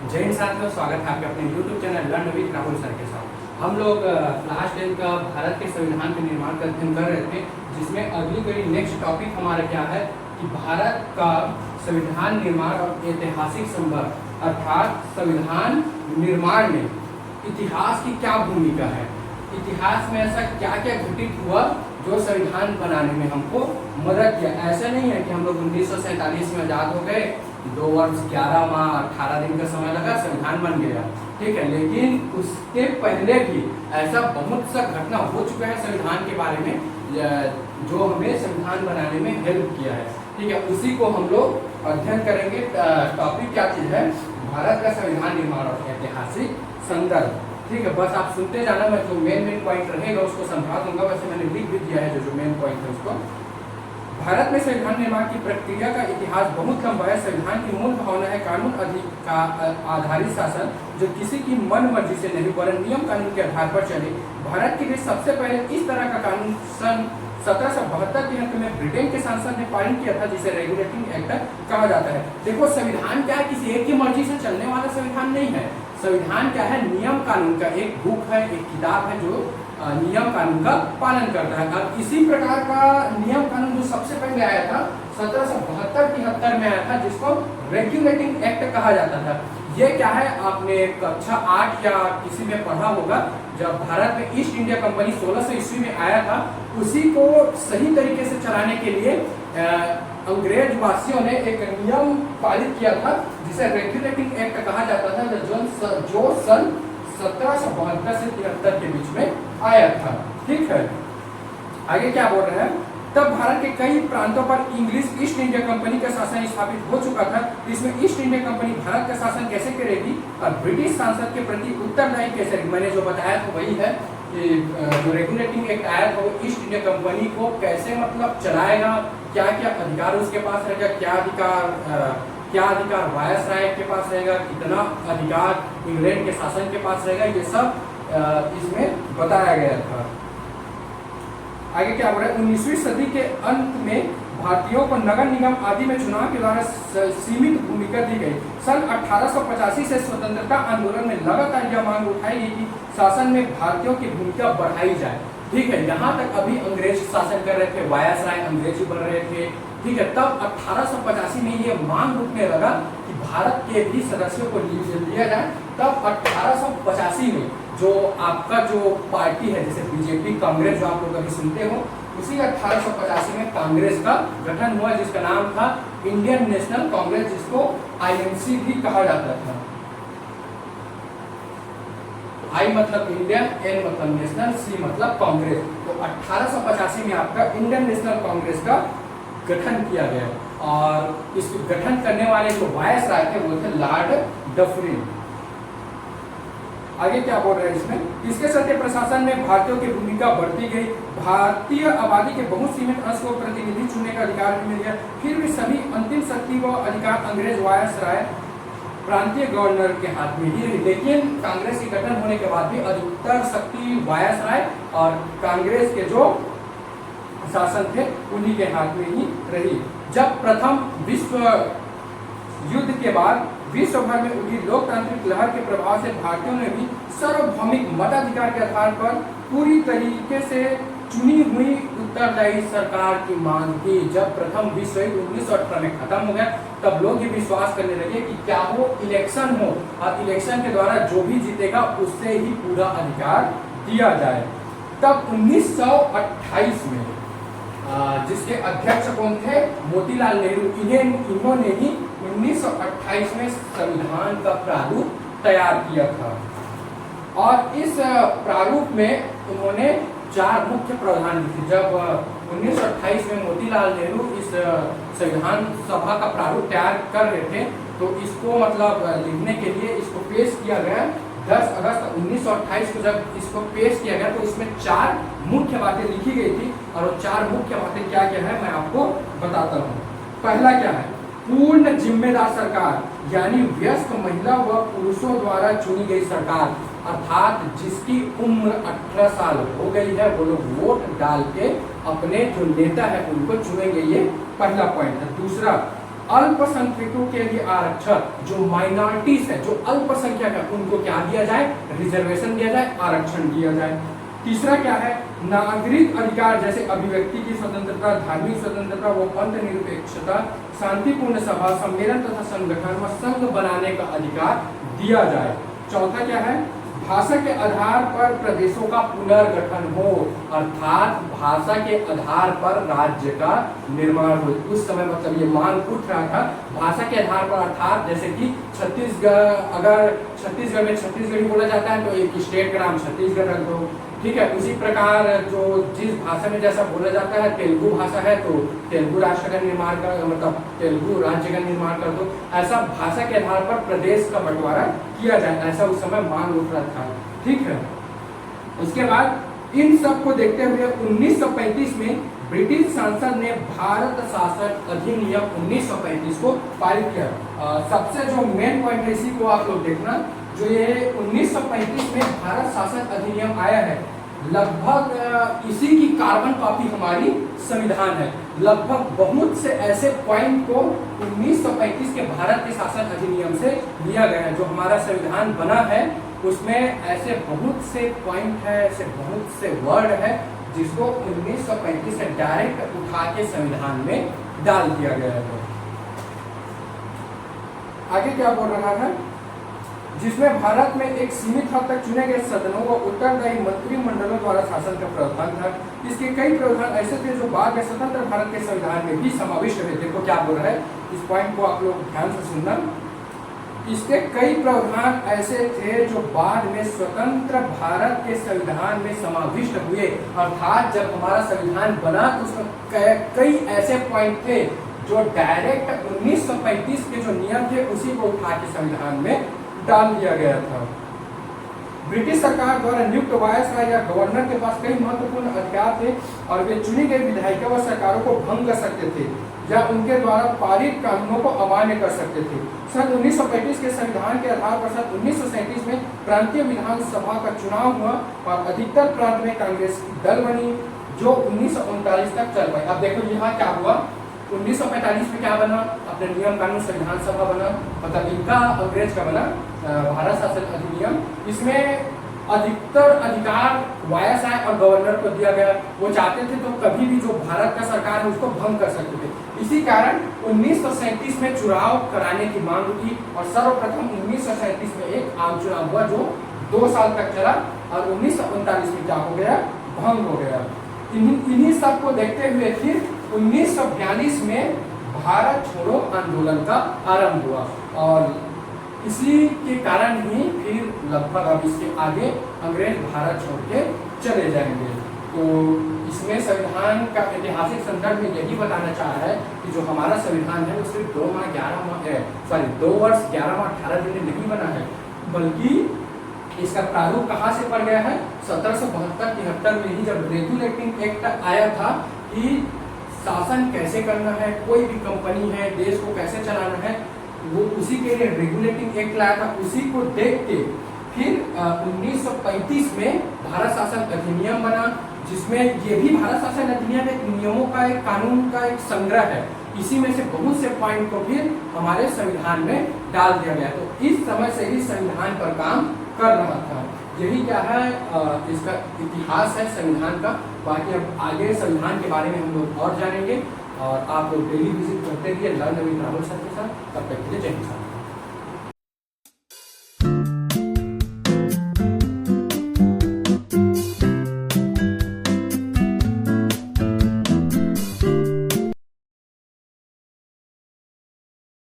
जय हिंद साथियों, स्वागत है आपके अपने YouTube channel learn with Rahul sir के साथ। हम लोग क्लास 10 का भारत के संविधान के निर्माण का अध्ययन कर रहे थे, जिसमें अगली कड़ी नेक्स्ट टॉपिक हमारा क्या है कि भारत का संविधान निर्माण और ऐतिहासिक संदर्भ, अर्थात संविधान निर्माण में इतिहास की क्या भूमिका है, इतिहास में ऐसा क्या क्या घटित हुआ जो संविधान बनाने में हमको मदद किया। ऐसा नहीं है कि हम लोग 1947 में आज़ाद हो गए, 2 वर्ष 11 माह 18 दिन का समय लगा, संविधान बन गया, ठीक है। लेकिन उसके पहले भी ऐसा बहुत सा घटना हो चुका है संविधान के बारे में जो हमें संविधान बनाने में हेल्प किया है, ठीक है। उसी को हम लोग अध्ययन करेंगे। टॉपिक क्या चीज़ है? भारत का संविधान निर्माण और ऐतिहासिक संदर्भ, ठीक है। बस आप सुनते जाना, मैं जो मेन पॉइंट रहेगा उसको समझा दूंगा। वैसे मैंने लिख भी दिया है जो मेन पॉइंट है उसको। भारत में संविधान निर्माण की प्रक्रिया का इतिहास बहुत लंबा है। संविधान की मूल भावना है कानून आधारित शासन, जो किसी की मन मर्जी से नहीं वरन नियम कानून के आधार पर चले। भारत के लिए सबसे पहले इस तरह का कानून सन 1772 के अंत में ब्रिटेन के सांसद ने पारित किया था, जिसे रेगुलेटिंग एक्ट कहा जाता है। देखो, संविधान क्या है? किसी एक की मर्जी से चलने वाला संविधान नहीं है। संविधान क्या है? नियम कानून का एक बुक है, एक किताब है जो नियम कानून का पालन करता है। अब इसी प्रकार का नियम कानून जो सबसे पहले आया था 1772-73 में आया था, जिसको रेगुलेटिंग एक्ट कहा जाता था। ये क्या है? आपने कक्षा 8 या किसी में पढ़ा होगा, जब भारत में ईस्ट इंडिया कंपनी 1600 ईस्वी में आया था, उसी को सही तरीके से चलाने के लिए अंग्रेज वासियों ने एक नियम पारित किया था, जिसे रेगुलेटिंग एक्ट कहा जाता था, जो सन 1772 से 73 के बीच में आया था, ठीक है। आगे क्या बोल रहे हैं? तब भारत के कई प्रांतों पर इंग्लिश ईस्ट इंडिया कंपनी का शासन स्थापित हो चुका था। इसमें ईस्ट इंडिया कंपनी भारत का शासन कैसे करेगी और ब्रिटिश सांसद के प्रति उत्तरदायी कैसे? मैंने जो बताया तो वही है कि जो रेगुलेटिंग एक्ट आया था वो ईस्ट इंडिया कंपनी को कैसे मतलब चलाएगा, क्या क्या अधिकार उसके पास रहेगा, क्या अधिकार वायसराय के पास रहेगा, कितना अधिकार इंग्लैंड के शासन के पास रहेगा, ये सब इसमें बताया गया था। आगे क्या बोल रहा है? 19वीं सदी के अंत में भारतीयों को नगर निगम आदि में चुनाव के द्वारा सीमित भूमिका दी गई। सन 1885 से स्वतंत्रता आंदोलन में लगातार यह मांग उठाई गई कि शासन में भारतीयों की भूमिका बढ़ाई जाए, ठीक है। यहाँ तक अभी अंग्रेज शासन कर रहे थे, वायसराय अंग्रेज बन रहे थे, ठीक है। तब 1885 में ये मांग उठने लगा कि भारत के भी सदस्यों को लिया जाए। तब 1885 में जो आपका जो पार्टी है, जैसे बीजेपी, कांग्रेस जो आप लोग कभी सुनते हो, उसी 1885 में कांग्रेस का गठन हुआ, जिसका नाम था इंडियन नेशनल कांग्रेस, जिसको INC भी कहा जाता था। I मतलब इंडिया, N मतलब नेशनल, C मतलब कांग्रेस। तो 1885 में आपका इंडियन नेशनल कांग्रेस का गठन किया गया, और इस गठन करने वाले जो वायसराय थे वो थे लॉर्ड डफरिन। आगे क्या बोल रहे हैं इसमें? इसके चलते प्रशासन में भारतीयों की भूमिका बढ़ती गई। भारतीय आबादी के बहुत सीमित अंश को प्रतिनिधि चुनने का अधिकार भी मिल गया। फिर भी सभी अंतिम शक्ति व अधिकार अंग्रेज वायसराय प्रांतीय गवर्नर के हाथ में ही रही। लेकिन कांग्रेस के गठन होने के बाद भी अधिकतर शक्ति वायसराय और कांग्रेस के जो शासन थे उन्हीं के हाथ में ही रही। जब प्रथम विश्व युद्ध के बाद विश्व भर में उठी लोकतांत्रिक लहर के प्रभाव से भारतीयों ने भी सार्वभौमिक मताधिकार के आधार पर पूरी तरीके से चुनी हुई उत्तरदायी सरकार की मांग की। जब प्रथम विश्व युद्ध 1918 में खत्म हो गया, तब लोग ये विश्वास करने लगे कि क्या हो, इलेक्शन हो और इलेक्शन के द्वारा जो भी जीतेगा उससे ही पूरा अधिकार दिया जाए। तब 1928 में जिसके अध्यक्ष कौन थे? मोतीलाल नेहरू। इन्होंने ही 1928 में संविधान का प्रारूप तैयार किया था, और इस प्रारूप में उन्होंने 4 मुख्य प्रावधान लिखे। जब 1928 में मोतीलाल नेहरू इस संविधान सभा का प्रारूप तैयार कर रहे थे, तो इसको मतलब लिखने के लिए इसको पेश किया गया 10 अगस्त 1928 को। जब इसको पेश किया गया तो इसमें 4 मुख्य बातें लिखी गई थी, और वो 4 मुख्य बातें क्या क्या है मैं आपको बताता हूँ। पहला क्या है? पूर्ण जिम्मेदार सरकार, यानी वयस्क महिला व पुरुषों द्वारा चुनी गई सरकार, अर्थात जिसकी उम्र 18 साल हो गई है वो लोग वोट डाल के अपने जो नेता है उनको चुनेंगे। ये पहला पॉइंट है। दूसरा, अल्पसंख्यकों के लिए आरक्षण, जो माइनॉरिटीज है, जो अल्पसंख्यक है, उनको क्या दिया जाए, रिजर्वेशन दिया जाए, आरक्षण दिया जाए। तीसरा क्या है, नागरिक अधिकार जैसे अभिव्यक्ति की स्वतंत्रता, धार्मिक स्वतंत्रता व पंथ निरपेक्षता, शांतिपूर्ण सभा सम्मेलन तथा संगठन व संघ बनाने का अधिकार दिया जाए। चौथा क्या है, भाषा के आधार पर प्रदेशों का पुनर्गठन हो, अर्थात भाषा के आधार पर राज्य का निर्माण हो। उस समय मतलब ये मांग उठ रहा था भाषा के आधार पर, अर्थात जैसे कि छत्तीसगढ़, अगर छत्तीसगढ़ में छत्तीसगढ़ी बोला जाता है तो एक स्टेट का नाम छत्तीसगढ़ रख दो, ठीक है। उसी प्रकार जो जिस भाषा में जैसा बोला जाता है, तेलुगु भाषा है तो तेलुगु राष्ट्र का निर्माण कर, मतलब तेलुगु राज्य का निर्माण कर दो। ऐसा भाषा के आधार पर प्रदेश का बंटवारा किया जाए, ऐसा उस समय मांग उठ रहा था, ठीक है। उसके बाद इन सब को देखते हुए 1935 में ब्रिटिश संसद ने भारत शासन अधिनियम 1935 को पारित किया। सबसे जो मेन पॉइंट है इसी को आप लोग देखना, जो ये 1935 में भारत शासन अधिनियम आया है, लगभग इसी की कार्बन कॉपी हमारी संविधान है। लगभग बहुत से ऐसे पॉइंट को 1935 के भारत के शासन अधिनियम से लिया गया है। जो हमारा संविधान बना है उसमें ऐसे बहुत से पॉइंट है, ऐसे बहुत से वर्ड है जिसको 1935 से डायरेक्ट उठा के संविधान में डाल दिया गया है। आगे क्या बोल रहा है, जिसमें भारत में एक सीमित हद तक चुने गए सदनों व उत्तरदायी मंत्रिमंडलों द्वारा शासन का प्रावधान था। इसके कई प्रावधान ऐसे थे जो बाद में स्वतंत्र भारत के संविधान में भी समाविष्ट हुए। देखो क्या बोल रहा है, इस पॉइंट को आप लोग ध्यान से सुनना। इसके कई प्रावधान ऐसे थे जो बाद में स्वतंत्र भारत के संविधान में समाविष्ट हुए, अर्थात जब हमारा संविधान बना तो उसमें कई ऐसे पॉइंट थे जो डायरेक्ट 1935 के जो नियम थे उसी को उठा के संविधान में डाल दिया गया था। ब्रिटिश सरकार द्वारा नियुक्त वायसराय या गवर्नर के पास कई महत्वपूर्ण अधिकार थे और वे चुनी गई विधायिका व सरकारों को भंग कर सकते थे या उनके द्वारा पारित कानूनों को अमान्य कर सकते थे। सन 1935 के संविधान के आधार पर सन 1937 में प्रांतीय विधानसभा का चुनाव हुआ और अधिकतर प्रांत में कांग्रेस की दल बनी जो 1939 तक चल पाई। अब देखो यहाँ क्या हुआ, 1945 में क्या बना, अपने नियम कानून संविधान सभा बना, मतलब इनका अंग्रेज का बना भारत शासन अधिनियम। इसमें अधिकतर अधिकार वायसराय और गवर्नर को दिया गया। वो चाहते थे तो कभी भी जो भारत का सरकार है उसको भंग कर सकते थे। इसी कारण 1937 में चुनाव कराने की मांग उठी और सर्वप्रथम 1937 में एक आम चुनाव हुआ जो 2 साल तक चला और 1939 में क्या हो गया, भंग हो गया। इन्हीं सब को देखते हुए फिर 1942 में भारत छोड़ो आंदोलन का आरंभ हुआ और इसी के कारण ही फिर लगभग अब इसके आगे अंग्रेज भारत छोड़ के चले जाएंगे। तो इसमें संविधान का ऐतिहासिक संदर्भ में यही बताना चाह रहा है कि जो हमारा संविधान है वो सिर्फ 2 वर्ष 11 माह 18 दिन में नहीं बना है, बल्कि इसका प्रारूप कहाँ से पड़ गया है, 1772-73 में ही जब रेगुलेटिंग एक्ट आया था कि शासन कैसे करना है, कोई भी कंपनी है, देश को कैसे चलाना है, वो उसी के लिए रेगुलेटिंग एक्ट लाया था। उसी को देख के फिर 1935 में भारत शासन अधिनियम बना, जिसमें ये भी भारत शासन अधिनियम एक नियमों का, एक कानून का एक संग्रह है। इसी में से बहुत से पॉइंट को फिर हमारे संविधान में डाल दिया गया। तो इस समय से ही संविधान पर काम कर रहा था। यही क्या है, इसका इतिहास है संविधान का। बाकी अब आगे संविधान के बारे में हम लोग और जानेंगे और आप लोग डेली विजिट करते रहिए लर्न विद राहुल सर के साथ। तब तक के लिए जय हिंद।